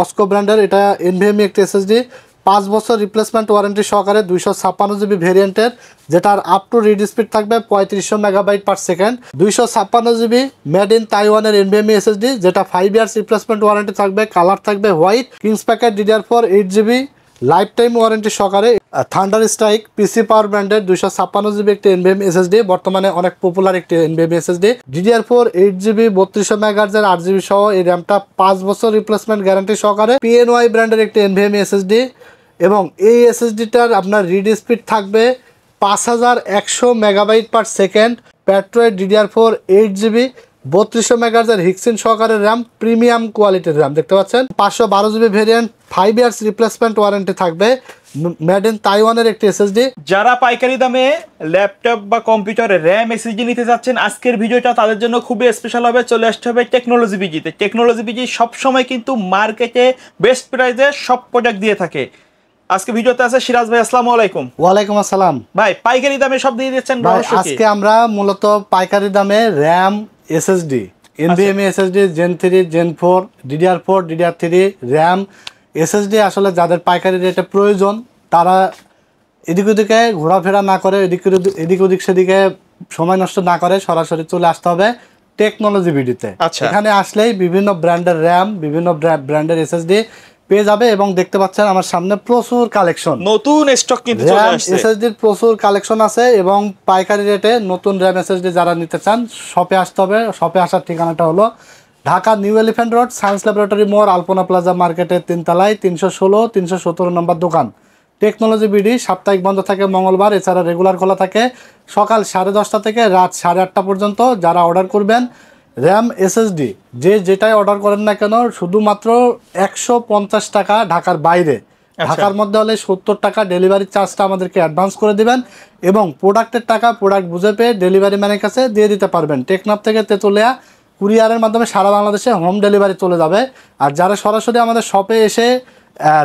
অস্কো ব্র্যান্ডের, এটা এনভিএমই একটি এসএসডি, 5 বছর রিপ্লেসমেন্ট ওয়ারেন্টি সহকারে 256 জিবি ভেরিয়েন্টের, যেটার আপ টু রিড স্পিড থাকবে 3500 megabyte per second. 256 GB made in তাইওয়ানের এনভিএমই এসএসডি, যেটা 5 ইয়ার্স রিপ্লেসমেন্ট ওয়ারেন্টি থাকবে, কালার থাকবে white, KingSpec DDR4 8 GB life time warranty সহকারে। থান্ডার স্ট্রাইক পিসি পাওয়ার ব্র্যান্ডের 256 জিবি একটি এনভিএমই এসএসডি, বর্তমানে অনেক পপুলার একটি NVMe SSD. DDR4 8 GB 3200 মেগাহার্জের 8 GB সহ এই র্যামটা 5 বছর রিপ্লেসমেন্ট গ্যারান্টি সহকারে। PNY ব্র্যান্ডের একটি এনভিএমই এসএসডি, এবং এই এসএসডিটার আপনার রিড স্পিড থাকবে 5100 megabyte per second. Patriot DDR4 8 GB 3200 মেগাহার্জের হিক্সিন সহকারে র্যাম, প্রিমিয়াম কোয়ালিটির র্যাম দেখতে পাচ্ছেন। 512 GB variant, 5 years replacement warranty থাকবে, মেড ইন তাইওয়ানের একটি এসএসডি। যারা পাইকারি দামে ল্যাপটপ বা কম্পিউটারে র্যাম এসএসডি নিতে চাচ্ছেন, আজকের ভিডিওটা তাদের জন্য খুবই স্পেশাল হবে। চলে আসতে হবে টেকনোলজি বিজিতে। টেকনোলজি বিজি সবসময় কিন্তু মার্কেটে বেস্ট প্রাইসে সব প্রোডাক্ট দিয়ে থাকে। আজকে ভিডিওতে আছে সিরাজ ভাই, আসসালামু আলাইকুম। ওয়ালাইকুম আসসালাম ভাই, পাইকারি দামে সব দিয়ে দিচ্ছেন। আজকে আমরা মূলত পাইকারি দামে RAM SSD, NVMe SSD Gen 3 Gen 4 DDR4 DDR3 RAM SSD আসলে যাদের পাইকারি রেটে প্রয়োজন, তারা এদিক ওদিকে ঘোরাফেরা না করে, এদিক ওদিক সেদিকে সময় নষ্ট না করে সরাসরি চলে আসতে হবে টেকনোলজি ভিডিওতে। এখানে আসলেই বিভিন্ন ব্র্যান্ডের র্যাম, বিভিন্ন ব্র্যান্ডের এসএসডি পেয়ে যাবে, এবং দেখতে পাচ্ছেন আমার সামনে প্রচুর কালেকশন, নতুন স্টক কিন্তু চলে আসছে। এসএসডির প্রচুর কালেকশন আছে, এবং পাইকারি রেটে নতুন র্যাম এসএসডি যারা নিতে চান শপে আসতে হবে। শপে আসার ঠিকানাটা হলো Dhaka new elephant road, science laboratory মোড়, আলপনা প্লাজা মার্কেটের 3 তলায় 316 317 নম্বর দোকান। টেকনোলজি বিডি সাপ্তাহিক বন্ধ থাকে মঙ্গলবার, এছাড়া রেগুলার খোলা থাকে সকাল 10:30 থেকে রাত 8:30 পর্যন্ত। যারা অর্ডার করবেন র্যাম এসএসডি, যেটাই অর্ডার করেন না কেন, শুধুমাত্র 150 টাকা ঢাকার বাইরে, ঢাকার মধ্যে হলে 70 টাকা ডেলিভারি চার্জটা আমাদেরকে অ্যাডভান্স করে দিবেন, এবং প্রোডাক্টের টাকা প্রোডাক্ট বুঝে পেয়ে ডেলিভারি ম্যানের কাছে দিয়ে দিতে পারবেন। টেকনাফ থেকে তেতুলিয়া কুরিয়ারের মাধ্যমে সারা বাংলাদেশে হোম ডেলিভারি চলে যাবে। আর যারা সরাসরি আমাদের শপে এসে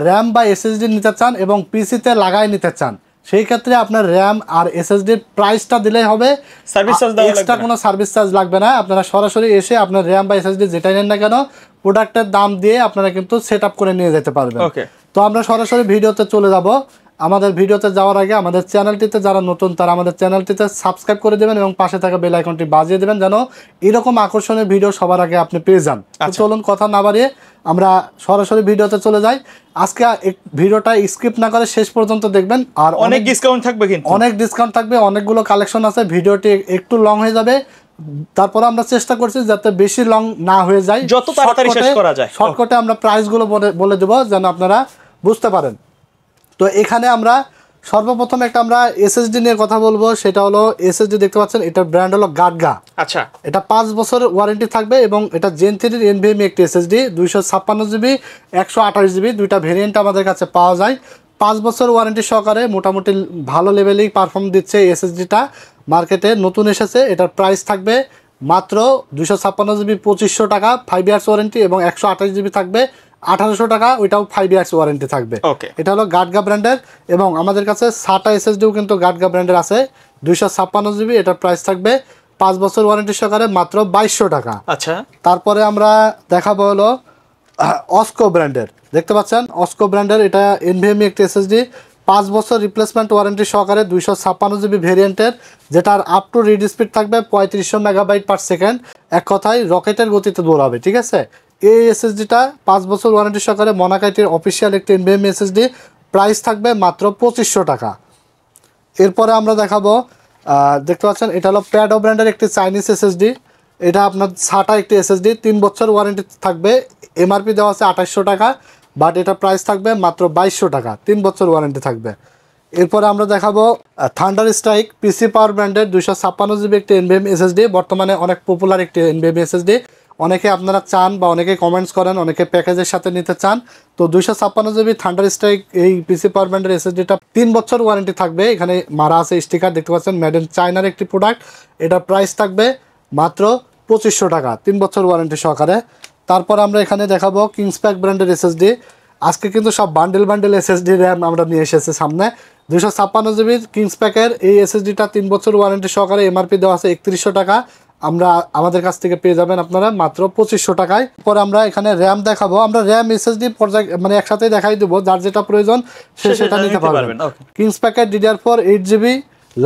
র্যাম বা এসএসডি নিতে চান এবং পিসিতে লাগাই নিতে চান, সেই ক্ষেত্রে আপনার র্যাম আর এসএসডির প্রাইসটা দিলেই হবে, সার্ভিস চার্জ দেওয়া লাগবে না, এক্সট্রা কোনো সার্ভিস চার্জ লাগবে না। আপনারা সরাসরি এসে আপনার র্যাম বা এসএসডি যেটাই নেন না কেন, প্রোডাক্টের দাম দিয়ে আপনারা কিন্তু সেট আপ করে নিয়ে যেতে পারবেন। তো আমরা সরাসরি ভিডিওতে চলে যাব। আমাদের ভিডিওতে যাওয়ার আগে আমাদের চ্যানেলটিতে যারা নতুন, তারা আমাদের চ্যানেলটিতে সাবস্ক্রাইব করে দেবেন এবং পাশে থাকা বেল আইকনটি বাজিয়ে দেবেন, যেন এরকম আকর্ষণীয় ভিডিও সবার আগে আপনি পেয়ে যান। চলুন কথা না বাড়িয়ে আমরা সরাসরি ভিডিওতে চলে যাই। আজকে ভিডিওটা স্কিপ না করে শেষ পর্যন্ত দেখবেন, আর অনেক ডিসকাউন্ট থাকবে, কিন্তু অনেক ডিসকাউন্ট থাকবে, অনেকগুলো কালেকশন আছে। ভিডিওটি একটু লং হয়ে যাবে, তারপরে আমরা চেষ্টা করছি যাতে বেশি লং না হয়ে যায়, যত তাড়াতাড়ি শেষ করা যায়। শর্টকাটে আমরা প্রাইসগুলো বলে দেব যেন আপনারা বুঝতে পারেন। তো এখানে আমরা সর্বপ্রথম একটা আমরা এসএসডি নিয়ে কথা বলবো, সেটা হলো এসএসডি দেখতে পাচ্ছেন, এটার ব্র্যান্ড হলো গাটগা। আচ্ছা, এটা 5 বছর ওয়ারেন্টি থাকবে, এবং এটা জেন 3 এনভিএমই একটি এসএসডি, 256 জিবি 128 জিবি দুইটা ভেরিয়েন্ট আমাদের কাছে পাওয়া যায়। 5 বছর ওয়ারেন্টি সহকারে মোটামুটি ভালো লেভেলেই পারফর্ম দিচ্ছে এসএসডিটা, মার্কেটে নতুন এসেছে। এটার প্রাইস থাকবে মাত্র 256 জিবি 2500 টাকা, 5 ইয়ার্স ওয়ারেন্টি, এবং 128 জিবি থাকবে 1800 টাকা, ওইটাও 5 ইয়ার্স ওয়ারেন্টি থাকবে। এটা হলো গাটগা ব্র্যান্ডের, এবং আমাদের কাছে সাটা এসএসডিও কিন্তু গাটগা ব্র্যান্ডের আছে, 256 জিবি, এটার প্রাইস থাকবে 5 বছর ওয়ারেন্টি সহকারে মাত্র 2200 টাকা। আচ্ছা, তারপরে তারপরে আমরা দেখাবো হলো অস্কো ব্র্যান্ডের, দেখতে পাচ্ছেন অস্কো ব্র্যান্ডের, এটা এনভিএমই একটি এসএসডি, 5 বছর রিপ্লেসমেন্ট ওয়ারেন্টি সহকারে 256 জিবি ভেরিয়েন্টের, যেটার আপ টু রিড স্পিড থাকবে 3500 মেগাবাইট পার সেকেন্ড। এক কথায় রকেটের গতিতে দৌড়াবে, ঠিক আছে। এই এসএসডিটা 5 বছর ওয়ারেন্টি সহকারে মনাকাইটির অফিসিয়াল একটি এনভিএমই এসএসডি, প্রাইস থাকবে মাত্র 2500 টাকা। এরপরে আমরা দেখাবো, দেখতে পাচ্ছেন এটা হলো প্যাডো ব্র্যান্ডের একটি চাইনিজ এসএসডি, এটা আপনার সাটা একটি এসএসডি, 3 বছর ওয়ারেন্টি থাকবে, এমআরপি দেওয়া আছে 2800 টাকা, বাট এটা প্রাইস থাকবে মাত্র 2200 টাকা, 3 বছর ওয়ারেন্টি থাকবে। এরপরে আমরা দেখাবো থান্ডার স্ট্রাইক পিসি পাওয়ার ব্র্যান্ডের 256 জিবি একটি এনভিএমই এসএসডি, বর্তমানে অনেক পপুলার একটি এনভিএমই এসএসডি। অনেকে আপনারা চান বা অনেকে কমেন্টস করেন, অনেকে প্যাকেজের সাথে নিতে চান। তো 256 জিবি থান্ডার স্ট্রাইক এই পিসি পাওয়ার ব্র্যান্ডের এসএসডিটা 3 বছর ওয়ারেন্টি থাকবে, এখানে মারা আছে স্টিকার, দেখতে পাচ্ছেন মেড ইন চায়নার একটি প্রোডাক্ট। এটার প্রাইস থাকবে মাত্র 2500 টাকা, 3 বছর ওয়ারেন্টি সহকারে। তারপর আমরা এখানে দেখাবো কিংস প্যাক ব্র্যান্ডের এসএসডি। আজকে কিন্তু সব বান্ডেল এসএসডি র্যাম আমরা নিয়ে এসেছি সামনে। 256 জিবি কিংস প্যাকের এই এসএসডিটা 3 বছর ওয়ারেন্টি সহকারে, এমআরপি দেওয়া আছে 3100 টাকা, আমরা আমাদের কাছ থেকে পেয়ে যাবেন আপনারা মাত্র 2500 টাকায়। পরে আমরা এখানে র্যাম দেখাবো, আমরা র্যাম এসএসডি পর্যায়ে মানে একসাথে দেখাই দেবো, যার যেটা প্রয়োজন সে সেটা নিতে পারবেন। KingSpec DDR4 8GB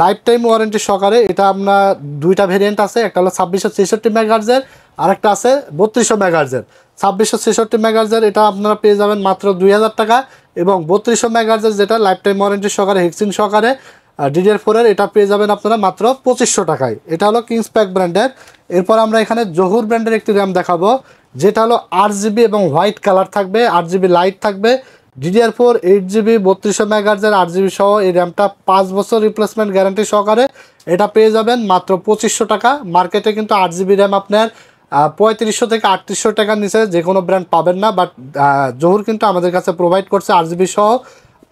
life time warranty সহকারে, এটা আপনার দুইটা ভেরিয়েন্ট আছে, একটা হলো 2666 মেগাহার্জের আর একটা আছে 3200 মেগাহার্জের। 2666 মেগাহার্জের এটা আপনারা পেয়ে যাবেন মাত্র 2000 টাকা, এবং 3200 মেগাহার্জের যেটা লাইফ টাইম ওয়ারেন্টি সহকারে হেক্সিন সহকারে DDR4 এর এটা পেয়ে যাবেন আপনারা মাত্র 2500 টাকায়। এটা হলো কিংস প্যাক ব্র্যান্ডের। এরপর আমরা এখানে জহুর ব্র্যান্ডের একটি র্যাম দেখাবো, যেটা হলো 8GB এবং হোয়াইট কালার থাকবে, 8GB লাইট থাকবে, DDR4 8GB 3200 মেগাহার্জের 8GB সহ এই র্যামটা 5 বছর রিপ্লেসমেন্ট গ্যারান্টি সহকারে এটা পেয়ে যাবেন মাত্র 2500 টাকা। মার্কেটে কিন্তু 8GB র্যাম আপনার 3500 থেকে 3800 টাকার নিচে যে কোনো ব্র্যান্ড পাবেন না, বাট জহুর কিন্তু আমাদের কাছে প্রোভাইড করছে 8GB সহ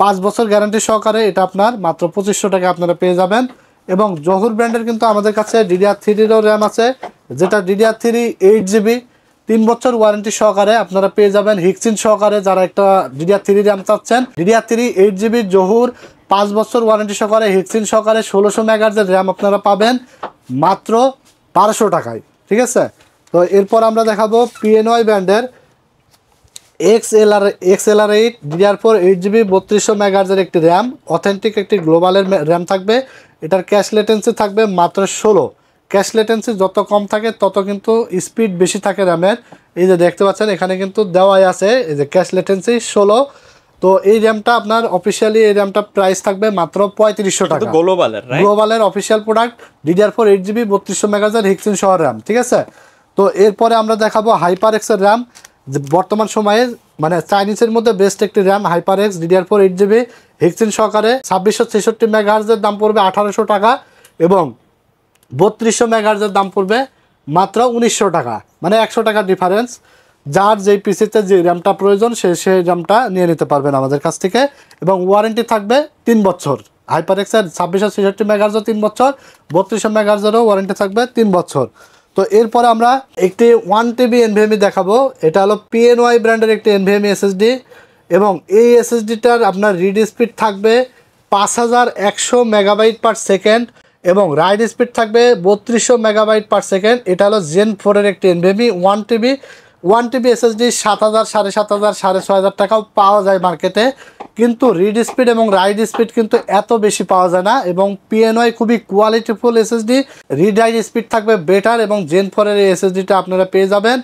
5 বছর গ্যারান্টি সহকারে, এটা আপনার মাত্র 2500 টাকা আপনারা পেয়ে যাবেন। এবং জহুর ব্র্যান্ডের কিন্তু আমাদের কাছে DDR3-রও র্যাম আছে, যেটা DDR3 8GB 3 বছর ওয়ারেন্টি সহকারে আপনারা পেয়ে যাবেন হিক্সিন সহকারে। যারা একটা DDR3 র্যাম চাচ্ছেন, DDR3 8GB জহুর 5 বছর ওয়ারেন্টি সহকারে হিক্সিন সহকারে 1600 মেগাহার্জের র্যাম আপনারা পাবেন মাত্র 1200 টাকায়, ঠিক আছে। তো এরপর আমরা দেখাবো PNY ব্র্যান্ডের XLR8 DDR4 8GB 3200 মেগাহার্জের একটি র্যাম, অথেন্টিক একটি গ্লোবালের র্যাম থাকবে। এটার ক্যাশ লেটেন্সি থাকবে মাত্র 16। ক্যাশ লেটেন্সি যত কম থাকে তত কিন্তু স্পিড বেশি থাকে র্যামের। এই যে দেখতে পাচ্ছেন এখানে কিন্তু দেওয়াই আছে, এই যে ক্যাশ লেটেন্সি 16। তো এই র্যামটা আপনার অফিসিয়ালি এই র্যামটা প্রাইস থাকবে মাত্র 3500 টাকা। গ্লোবালের অফিসিয়াল প্রোডাক্ট DDR4 8GB 3200 মেগাহার্জের হিক্সিন সহ র্যাম, ঠিক আছে। তো এরপরে আমরা দেখাবো HyperX-এর র্যাম, বর্তমান সময়ে মানে চাইনিজের মধ্যে বেস্ট একটি র্যাম HyperX DDR4 8GB হিক্সিন সহকারে 2666 মেগাহার্জের দাম পড়বে 1800 টাকা, এবং 3200 মেগাহার্জের দাম পড়বে মাত্র 1900 টাকা, মানে 100 টাকার ডিফারেন্স। যার যেই পিসিতে যে র্যামটা প্রয়োজন সেই র্যামটা নিয়ে নিতে পারবেন আমাদের কাছ থেকে, এবং ওয়ারেন্টি থাকবে 3 বছর। HyperX-এর 2666 মেগাহার্জও 3 বছর, 3200 মেগাহার্জেরও ওয়ারেন্টি থাকবে 3 বছর। তো এরপরে আমরা একটি 1TB NVMe দেখাবো, এটা হলো PNY ব্র্যান্ডের একটি NVMe SSD, এবং এই SSDটার আপনার রিড স্পিড থাকবে 5100 মেগাবাইট পার সেকেন্ড, এবং রাইড স্পিড থাকবে 3200 মেগাবাইট পার সেকেন্ড। এটা হলো Gen 4-এর একটি NVMe 1TB SSD 7000, 7500, 6500 টাকাও পাওয়া যায় মার্কেটে, কিন্তু রিড স্পিড এবং রাইড স্পিড কিন্তু এত বেশি পাওয়া যায় না। এবং PNY খুবই কোয়ালিটিফুল SSD, রিড রাইড স্পিড থাকবে বেটার, এবং Gen 4-এর এই SSDটা আপনারা পেয়ে যাবেন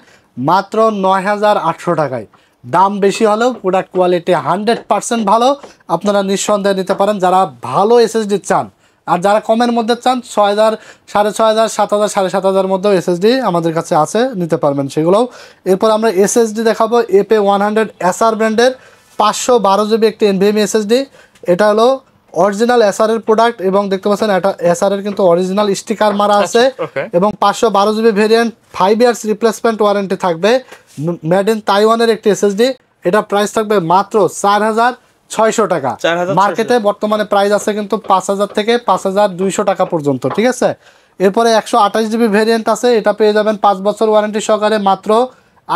মাত্র 9800 টাকায়। দাম বেশি হলেও প্রোডাক্ট কোয়ালিটি 100% ভালো, আপনারা নিঃসন্দেহে নিতে পারেন যারা ভালো SSD চান। আর যারা কমের মধ্যে চান 6000, 6500, 7000, 7500 মধ্যেও SSD আমাদের কাছে আছে, নিতে পারবেন সেগুলোও। এরপর আমরা SSD দেখাবো AP100 SR ব্র্যান্ডের 512GB একটি NVMe SSD। এটা হলো অরিজিনাল SR এর প্রোডাক্ট, এবং দেখতে পাচ্ছেন এটা SR এর কিন্তু অরিজিনাল স্টিকার মারা আছে, এবং 512GB variant 5 years replacement warranty থাকবে। মেড ইন তাইওয়ানের একটি SSD, এটা প্রাইস থাকবে মাত্র 4600 টাকা। মার্কেটে বর্তমানে প্রাইস আছে কিন্তু 5000 থেকে 5200 টাকা পর্যন্ত, ঠিক আছে। এরপরে 128GB ভেরিয়েন্ট আছে, এটা পেয়ে যাবেন 5 বছর ওয়ারেন্টি সহকারে মাত্র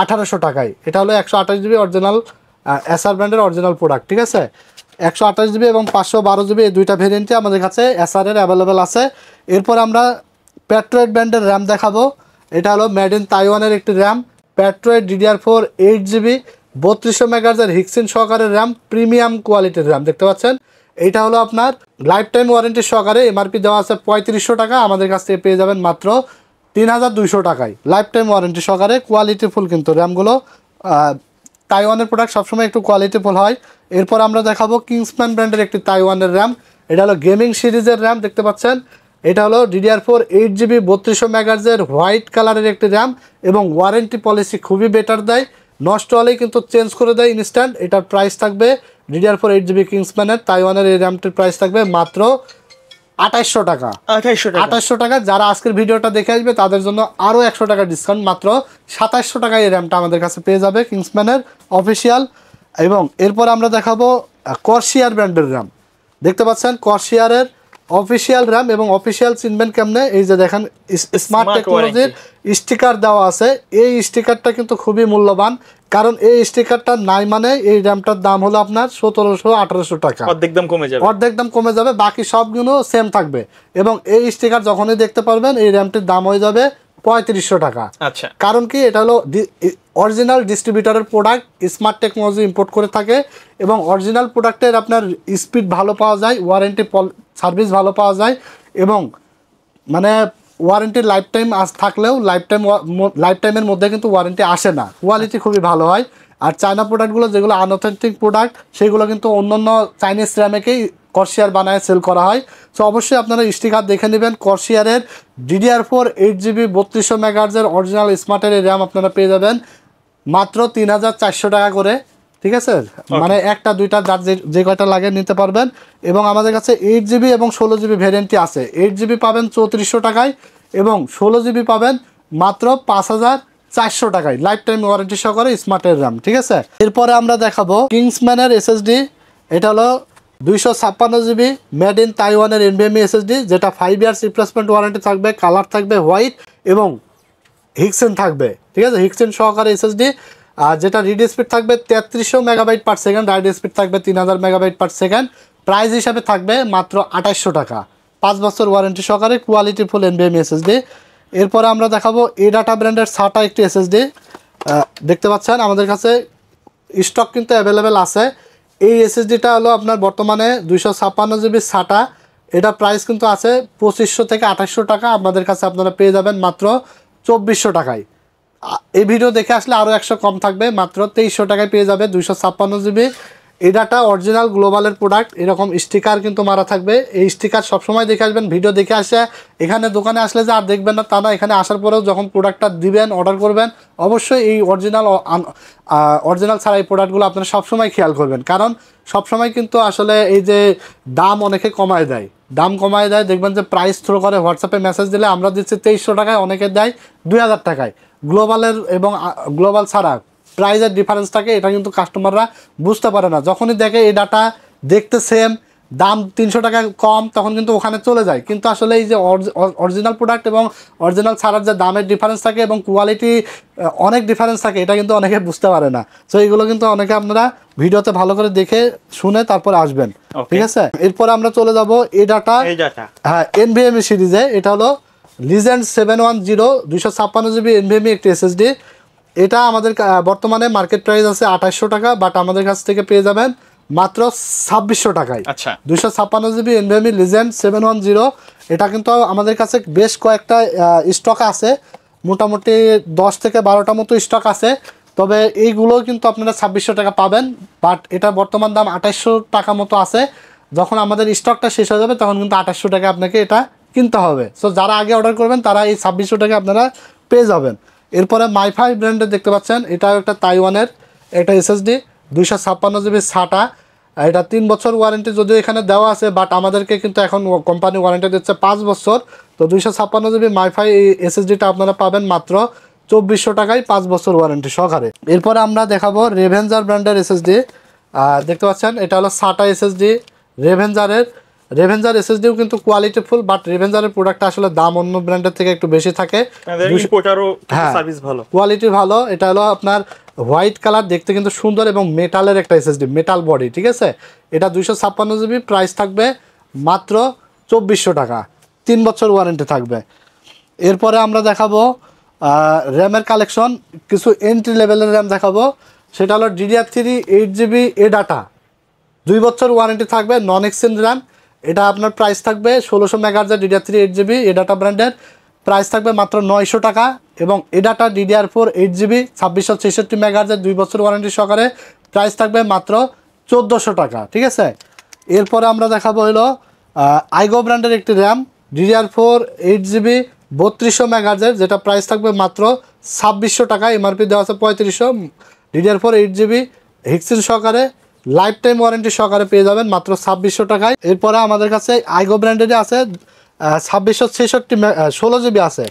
1800 টাকায়। এটা হলো 128GB অরিজিনাল SR ব্র্যান্ডের অরিজিনাল প্রোডাক্ট, ঠিক আছে। 128GB এবং 512GB এই দুইটা ভেরিয়েন্টে আমাদের কাছে SR এর অ্যাভেলেবেল আছে। এরপর আমরা প্যাট্রয়েড ব্র্যান্ডের র্যাম দেখাবো, এটা হলো মেড ইন তাইওয়ানের একটি র্যাম, প্যাট্রয়েড DDR4 8GB 3200 মেগাহার্জের হিক্সিন সহকারে র্যাম, প্রিমিয়াম কোয়ালিটির র্যাম দেখতে পাচ্ছেন। এইটা হলো আপনার লাইফ টাইম ওয়ারেন্টি সহকারে, MRP দেওয়া আছে 3500 টাকা, আমাদের কাছ থেকে পেয়ে যাবেন মাত্র 3200 টাকায় লাইফ টাইম ওয়ারেন্টি সহকারে। কোয়ালিটিফুল কিন্তু র্যামগুলো, তাইওয়ানের প্রোডাক্ট সবসময় একটু কোয়ালিটিফুল হয়। এরপর আমরা দেখাবো কিংসম্যান ব্র্যান্ডের একটি তাইওয়ানের র্যাম, এটা হলো গেমিং সিরিজের র্যাম দেখতে পাচ্ছেন। এটা হলো DDR4 8GB 3200 মেগাহার্জের হোয়াইট কালারের একটি র্যাম, এবং ওয়ারেন্টি পলিসি খুবই বেটার দেয়, নষ্ট হলেই কিন্তু চেঞ্জ করে দেয় ইনস্ট্যান্ট। এটার প্রাইস থাকবে DDR4 8GB কিংসম্যানের তাইওয়ানের এই র্যামটির প্রাইস থাকবে মাত্র 2800 টাকা। 2800 টাকা। যারা আজকের ভিডিওটা দেখে আসবে তাদের জন্য আরও 100 টাকা ডিসকাউন্ট, মাত্র 2700 টাকায় এই র্যামটা আমাদের কাছে পেয়ে যাবে কিংসম্যানের অফিসিয়াল। এবং এরপর আমরা দেখাবো কর্সিয়ার ব্র্যান্ডের র্যাম, দেখতে পাচ্ছেন কর্সিয়ারের অফিসিয়াল র্যাম, এবং অফিসিয়াল চিনবেন কেমনে, এই যে দেখেন স্মার্ট টেকনোলজির স্টিকার দেওয়া আছে। এই স্টিকারটা কিন্তু খুবই মূল্যবান, কারণ এই স্টিকারটা নাই মানে এই র্যামটার দাম হলো আপনার 1700-1800 টাকা, অর্ধেক দাম কমে যাবে, বাকি সবগুলো সেম থাকবে। এবং এই স্টিকার যখনই দেখতে পারবেন এই র্যামটির দাম হয়ে যাবে 3500 টাকা। আচ্ছা, কারণ কি, এটা হলো অরিজিনাল ডিস্ট্রিবিউটরের প্রোডাক্ট, স্মার্ট টেকনোলজি ইম্পোর্ট করে থাকে এবং অরিজিনাল প্রোডাক্টের আপনার স্পিড ভালো পাওয়া যায়, ওয়ারেন্টি সার্ভিস ভালো পাওয়া যায় এবং মানে ওয়ারেন্টি লাইফ টাইম থাকলেও লাইফ টাইমের মধ্যে কিন্তু ওয়ারেন্টি আসে না, কোয়ালিটি খুবই ভালো হয়। আর চায়না প্রোডাক্টগুলো যেগুলো আনঅথেন্টিক প্রোডাক্ট সেগুলো কিন্তু অন্যান্য চাইনিজ সিরামিকেই কর্সিয়ার বানায় সেল করা হয়। সো অবশ্যই আপনারা স্টিকার দেখে নেবেন। কর্সিয়ারের DDR4 8GB 3200 মেগাহার্জের অরিজিনাল স্মার্টের র্যাম আপনারা পেয়ে যাবেন মাত্র 3400 টাকা করে, ঠিক আছে? মানে একটা দুইটা যার যে কয়টা লাগে নিতে পারবেন। এবং আমাদের কাছে 8GB এবং 16GB ভ্যারিয়েন্টই আছে। 8GB পাবেন 3400 টাকায় এবং 16GB পাবেন মাত্র 5400 টাকায়, লাইফ টাইম ওয়ারেন্টি সহকারে স্মার্টের র্যাম, ঠিক আছে? এরপরে আমরা দেখাবো কিংসম্যানের SSD। এটা হলো 256GB মেড ইন তাইওয়ানের NVMe SSD, যেটা 5 ইয়ার্স রিপ্লেসমেন্ট ওয়ারেন্টি থাকবে, কালার থাকবে হোয়াইট এবং হিক্সেন থাকবে, ঠিক আছে? হিক্সেন সহকারে SSD। আর যেটা রিড স্পিড থাকবে 3300 megabyte per second, ride speed থাকবে 3000 মেগাবাইট পার সেকেন্ড। প্রাইস হিসাবে থাকবে মাত্র 2800 টাকা, 5 বছর ওয়ারেন্টি সহকারে কোয়ালিটি ফুল NVMe SSD। এরপরে আমরা দেখাবো এডাটা ব্র্যান্ডের SATA একটি SSD। দেখতে পাচ্ছেন আমাদের কাছে স্টক কিন্তু অ্যাভেলেবেল আছে। এই SSDটা হলো আপনার বর্তমানে 256GB SATA, এটা প্রাইস কিন্তু আছে 2500 থেকে 2800 টাকা। আমাদের কাছে আপনারা পেয়ে যাবেন মাত্র 2400 টাকায়। এই ভিডিও দেখে আসলে আরও 100 কম থাকবে, মাত্র 2300 টাকায় পেয়ে যাবে 256GB। এডাটা অরিজিনাল গ্লোবালের প্রোডাক্ট, এরকম স্টিকার কিন্তু মারা থাকবে। এই স্টিকার সবসময় দেখে আসবেন, ভিডিও দেখে আসে এখানে দোকানে আসলে যে আর দেখবেন না তা না, এখানে আসার পরেও যখন প্রোডাক্টটা দিবেন অর্ডার করবেন অবশ্যই এই অরিজিনাল ছাড়া এই প্রোডাক্টগুলো আপনারা সবসময় খেয়াল করবেন। কারণ সবসময় কিন্তু আসলে এই যে দাম অনেকে কমায় দেয়, দেখবেন যে প্রাইস থ্রো করে, হোয়াটসঅ্যাপে মেসেজ দিলে আমরা দিচ্ছি 2300 টাকায়, অনেকে দেয় 2000 টাকায়। গ্লোবালের এবং গ্লোবাল ছাড়া প্রাইসের ডিফারেন্স থাকে, এটা কিন্তু কাস্টমাররা বুঝতে পারে না। যখনই দেখে এই ডাটা দেখতে সেম, দাম 300 টাকা কম, তখন কিন্তু ওখানে চলে যায়। কিন্তু আসলে এই যে অরিজিনাল প্রোডাক্ট এবং অরিজিনাল ছাড়ার যে দামের ডিফারেন্স থাকে এবং কোয়ালিটি অনেক ডিফারেন্স থাকে, এটা কিন্তু অনেকে বুঝতে পারে না। সো এইগুলো কিন্তু অনেকে আপনারা ভিডিওতে ভালো করে দেখে শুনে তারপরে আসবেন, ঠিক আছে? এরপরে আমরা চলে যাব এই ডাটা, হ্যাঁ, NVMe সিরিজে। এটা হলো লিজেন্ড 710 256GB NVMe একটি SSD। এটা আমাদের বর্তমানে মার্কেট প্রাইস আছে 2800 টাকা, বাট আমাদের কাছ থেকে পেয়ে যাবেন মাত্র 2600 টাকায়। আচ্ছা, 256GB NVMe লিজেন্ড 710। এটা কিন্তু আমাদের কাছে বেশ কয়েকটা স্টক আছে, মোটামুটি 10 থেকে 12টা মতো স্টক আছে। তবে এইগুলো কিন্তু আপনারা 2600 টাকা পাবেন, বাট এটা বর্তমান দাম 2800 টাকা মতো আছে। যখন আমাদের স্টকটা শেষ হয়ে যাবে তখন কিন্তু 2800 টাকা আপনাকে এটা কিনতে হবে। সো যারা আগে অর্ডার করবেন তারা এই 2600 টাকা আপনারা পেয়ে যাবেন। এরপরে মাইফাই ব্র্যান্ডের দেখতে পাচ্ছেন, এটাও একটা তাইওয়ানের একটা SSD 256GB SATA। এটা 3 বছর ওয়ারেন্টি যদিও এখানে দেওয়া আছে, বাট আমাদেরকে কিন্তু এখন কোম্পানি ওয়ারেন্টি দিচ্ছে 5 বছর। তো 256GB মাইফাই এই SSDটা আপনারা পাবেন মাত্র 2400 টাকায়, 5 বছর ওয়ারেন্টি সহকারে। এরপরে আমরা দেখাবো রেভেঞ্জার ব্র্যান্ডের SSD। দেখতে পাচ্ছেন এটা হলো SATA SSD রেভেঞ্জার SSDও কিন্তু কোয়ালিটি ফুল, বাট রেভেঞ্জারের প্রোডাক্টটা আসলে দাম অন্য ব্র্যান্ডের থেকে একটু বেশি থাকে, সার্ভিস ভালো, কোয়ালিটি ভালো। এটা হলো আপনার হোয়াইট কালার, দেখতে কিন্তু সুন্দর এবং মেটালের একটা SSD, মেটাল বডি, ঠিক আছে? এটা 256GB, প্রাইস থাকবে মাত্র 2400 টাকা, 3 বছর ওয়ারেন্টি থাকবে। এরপরে আমরা দেখাবো র্যামের কালেকশন, কিছু এন্ট্রি লেভেলের র্যাম দেখাবো। সেটা হলো DDR3 8GB এডাটা, 2 বছর ওয়ারেন্টি থাকবে, নন এক্সচেঞ্জ র্যাম। এটা আপনার প্রাইস থাকবে 1600 মেগাহার্জের DDR3 8GB এডাটা ব্র্যান্ডের, প্রাইস থাকবে মাত্র 900 টাকা। এবং এডাটা DDR4 8GB 2666 মেগাহার্জের 2 বছর ওয়ারেন্টি সহকারে, প্রাইস থাকবে মাত্র 1400 টাকা, ঠিক আছে? এরপরে আমরা দেখাবো হলো আইগো ব্র্যান্ডের একটি র্যাম DDR4 8GB 3200 মেগাহার্জের, যেটা প্রাইস থাকবে মাত্র 2600 টাকা, MRP দেওয়া আছে 3500। DDR4 8GB হিক্সিন সহকারে, লাইফ টাইম ওয়ারেন্টি সহকারে পেয়ে যাবেন মাত্র 2600 টাকায়। এরপরে আমাদের কাছে আইগো ব্র্যান্ডেরই আছে 16GB আছে,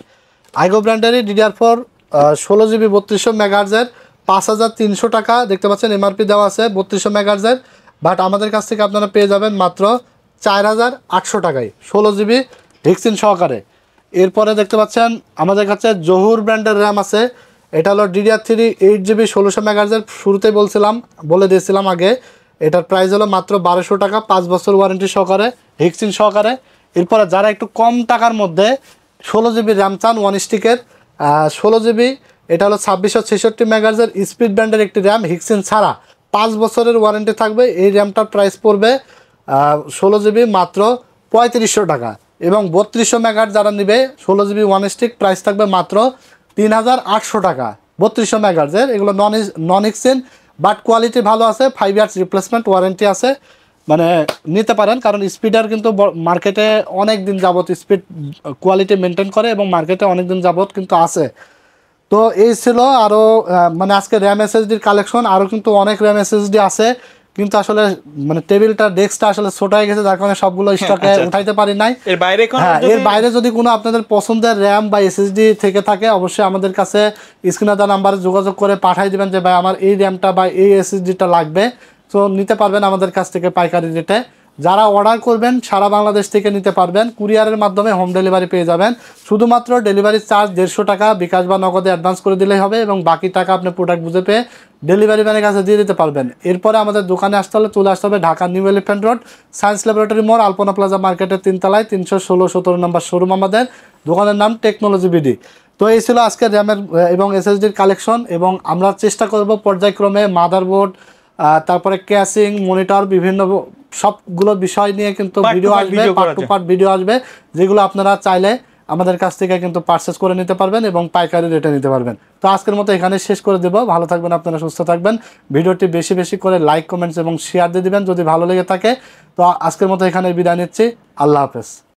আইগো ব্র্যান্ডেরই DDR4 16GB 3200 মেগাহার্জের, 5300 টাকা। দেখতে পাচ্ছেন MRP দেওয়া আছে 3200 মেগাহার্জের, বাট আমাদের কাছ থেকে আপনারা পেয়ে যাবেন মাত্র 4800 টাকায় 16GB হিক্সিন সহকারে। এরপরে দেখতে পাচ্ছেন আমাদের কাছে জহুর ব্র্যান্ডের র্যাম আছে। এটা হলো DDR3 8GB 1600 মেগাহার্জের, শুরুতেই বলে দিয়েছিলাম আগে। এটার প্রাইস হলো মাত্র 1200 টাকা, 5 বছর ওয়ারেন্টি সহকারে, হিক্সিন সহকারে। এরপরে যারা একটু কম টাকার মধ্যে 16GB র্যাম চান 1 স্টিকের, 16 GB, এটা হলো 2666 মেগাহার্জের স্পিড ব্যান্ডের একটি র্যাম, হিক্সিন ছাড়া 5 বছরের ওয়ারেন্টি থাকবে। এই র্যামটার প্রাইস পড়বে 16 GB মাত্র 3500 টাকা। এবং 3200 মেগাহার্জ যারা নেবে 16 GB ওয়ান স্টিক প্রাইস থাকবে মাত্র 3800 টাকা। 3200 মেগাহার্জের এগুলো নন হিক্সিন, বাট কোয়ালিটি ভালো আছে, 5 ইয়ার্স রিপ্লেসমেন্ট ওয়ারেন্টি আছে, মানে নিতে পারেন। কারণ স্পিডার কিন্তু মার্কেটে অনেক দিন যাবত স্পিড কোয়ালিটি মেনটেন করে এবং মার্কেটে অনেক দিন যাবত কিন্তু আছে। তো এই ছিল আরও মানে আজকে র্যাম এসএসডির কালেকশন। আরও কিন্তু অনেক র্যাম এসএসডি আছে, কিন্তু আসলে মানে টেবিলটা ডেস্কটা আসলে ছোট হয়ে গেছে, যার কারণে সবগুলো স্টকে উঠাইতে পারি নাই। এর বাইরে যদি কোনো আপনাদের পছন্দের র্যাম বা এসএসডি থেকে থাকে অবশ্যই আমাদের কাছে স্ক্রিনে দেওয়া নাম্বারে যোগাযোগ করে পাঠিয়ে দিবেন যে ভাই আমার এই র্যামটা বা এই এসএসডিটা লাগবে। তো নিতে পারবেন আমাদের কাছ থেকে পাইকারি রেটে। যারা অর্ডার করবেন সারা বাংলাদেশ থেকে নিতে পারবেন, কুরিয়ারের মাধ্যমে হোম ডেলিভারি পেয়ে যাবেন। শুধুমাত্র ডেলিভারি চার্জ 150 টাকা বিকাশ বা নগদে অ্যাডভান্স করে দিলেই হবে, এবং বাকি টাকা আপনি প্রোডাক্ট বুঝে পেয়ে ডেলিভারি ম্যানের কাছে দিয়ে দিতে পারবেন। এরপরে আমাদের দোকানে আসতে হলে চলে আসতে হবে Dhaka new elephant road, science laboratory মোড়, আলপনা প্লাজা মার্কেটের 3 তলায় 316-17 নম্বর শোরুম আমাদের। দোকানের নাম টেকনোলজি বিডি। তো এই ছিল আজকে র্যামের এবং এসএসডির কালেকশন, এবং আমরা চেষ্টা করব পর্যায়ক্রমে মাদারবোর্ড, তারপরে ক্যাসিং, মনিটর, বিভিন্ন সবগুলো বিষয় নিয়ে কিন্তু ভিডিও আসবে, পার্ট টু পার্ট ভিডিও আসবে, যেগুলো আপনারা চাইলে আমাদের কাছ থেকে কিন্তু পারচেস করে নিতে পারবেন এবং পাইকারি রেটে নিতে পারবেন। তো আজকের মতো এখানে শেষ করে দেব। ভালো থাকবেন, আপনারা সুস্থ থাকবেন। ভিডিওটি বেশি বেশি করে লাইক, কমেন্টস এবং শেয়ার দিয়ে দিবেন যদি ভালো লেগে থাকে। তো আজকের মতো এখানে বিদায় নিচ্ছি। আল্লাহ হাফেজ।